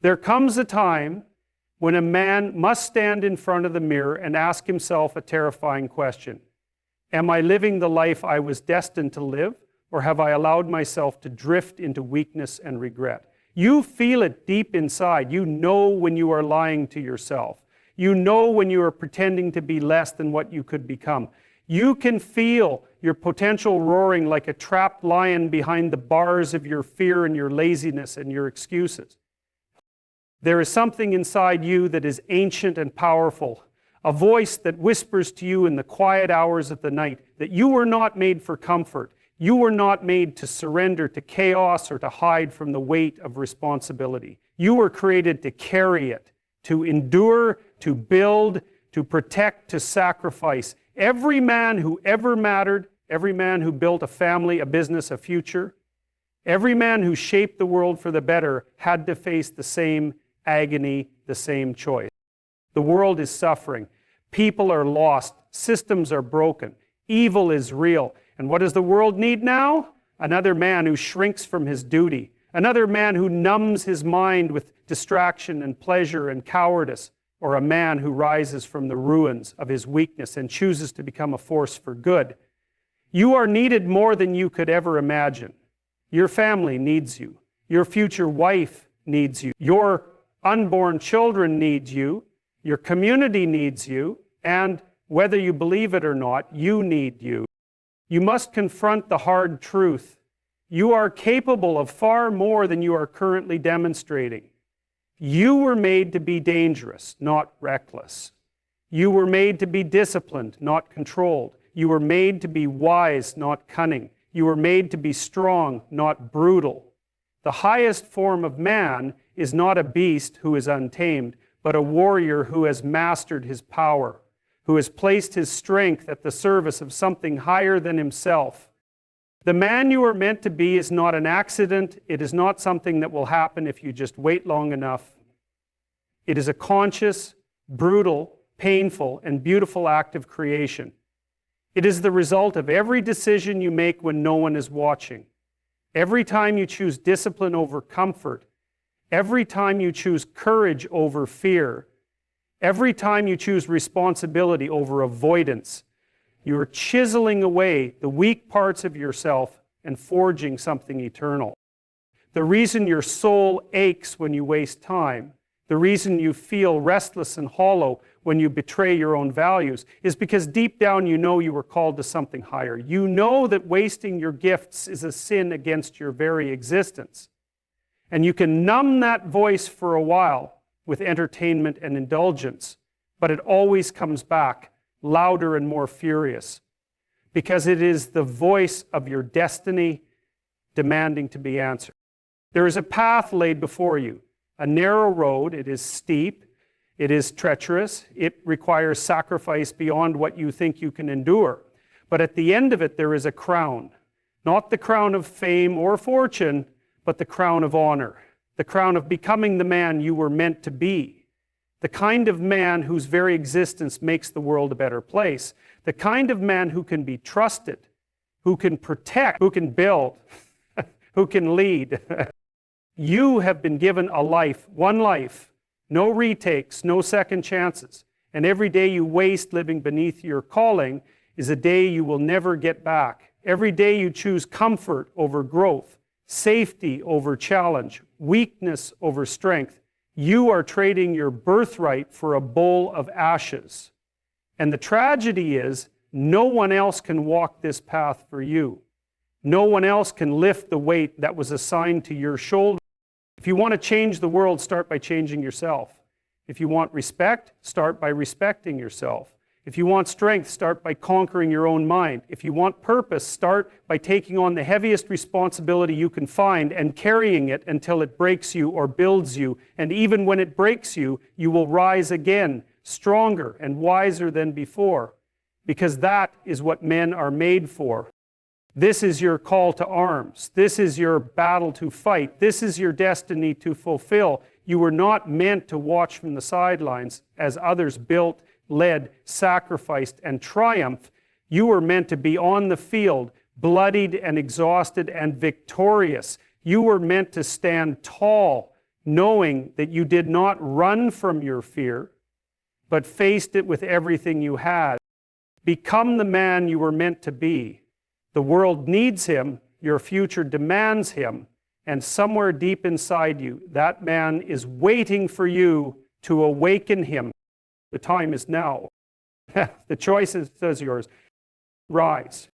There comes a time when a man must stand in front of the mirror and ask himself a terrifying question. Am I living the life I was destined to live, or have I allowed myself to drift into weakness and regret? You feel it deep inside. You know when you are lying to yourself. You know when you are pretending to be less than what you could become. You can feel your potential roaring like a trapped lion behind the bars of your fear and your laziness and your excuses. There is something inside you that is ancient and powerful, a voice that whispers to you in the quiet hours of the night that you were not made for comfort. You were not made to surrender to chaos or to hide from the weight of responsibility. You were created to carry it, to endure, to build, to protect, to sacrifice. Every man who ever mattered, every man who built a family, a business, a future, every man who shaped the world for the better had to face the same agony, the same choice. The world is suffering. People are lost. Systems are broken. Evil is real. And what does the world need now? Another man who shrinks from his duty. Another man who numbs his mind with distraction and pleasure and cowardice. Or a man who rises from the ruins of his weakness and chooses to become a force for good. You are needed more than you could ever imagine. Your family needs you. Your future wife needs you. Your unborn children need you. Your community needs you. And whether you believe it or not, you need you. You must confront the hard truth. You are capable of far more than you are currently demonstrating. You were made to be dangerous, not reckless. You were made to be disciplined, not controlled. You were made to be wise, not cunning. You were made to be strong, not brutal. The highest form of man is not a beast who is untamed, but a warrior who has mastered his power, who has placed his strength at the service of something higher than himself. The man you are meant to be is not an accident. It is not something that will happen if you just wait long enough. It is a conscious, brutal, painful, and beautiful act of creation. It is the result of every decision you make when no one is watching. Every time you choose discipline over comfort, every time you choose courage over fear, every time you choose responsibility over avoidance, you are chiseling away the weak parts of yourself and forging something eternal. The reason your soul aches when you waste time, the reason you feel restless and hollow when you betray your own values, is because deep down you know you were called to something higher. You know that wasting your gifts is a sin against your very existence. And you can numb that voice for a while with entertainment and indulgence, but it always comes back louder and more furious, because it is the voice of your destiny demanding to be answered. There is a path laid before you, a narrow road. It is steep, it is treacherous, it requires sacrifice beyond what you think you can endure. But at the end of it, there is a crown, not the crown of fame or fortune, but the crown of honor, the crown of becoming the man you were meant to be. The kind of man whose very existence makes the world a better place. The kind of man who can be trusted, who can protect, who can build, who can lead. You have been given a life, one life, no retakes, no second chances. And every day you waste living beneath your calling is a day you will never get back. Every day you choose comfort over growth, safety over challenge, weakness over strength. You are trading your birthright for a bowl of ashes. And the tragedy is, no one else can walk this path for you. No one else can lift the weight that was assigned to your shoulders. If you want to change the world, start by changing yourself. If you want respect, start by respecting yourself. If you want strength, start by conquering your own mind. If you want purpose, start by taking on the heaviest responsibility you can find and carrying it until it breaks you or builds you. And even when it breaks you, you will rise again, stronger and wiser than before, because that is what men are made for. This is your call to arms. This is your battle to fight. This is your destiny to fulfill. You were not meant to watch from the sidelines as others built, led, sacrificed, and triumphed. You were meant to be on the field, bloodied and exhausted and victorious. You were meant to stand tall. knowing that you did not run from your fear, but faced it with everything you had. Become the man you were meant to be. The world needs him, your future demands him, and somewhere deep inside you, that man is waiting for you to awaken him. The time is now. The choice is yours. Rise.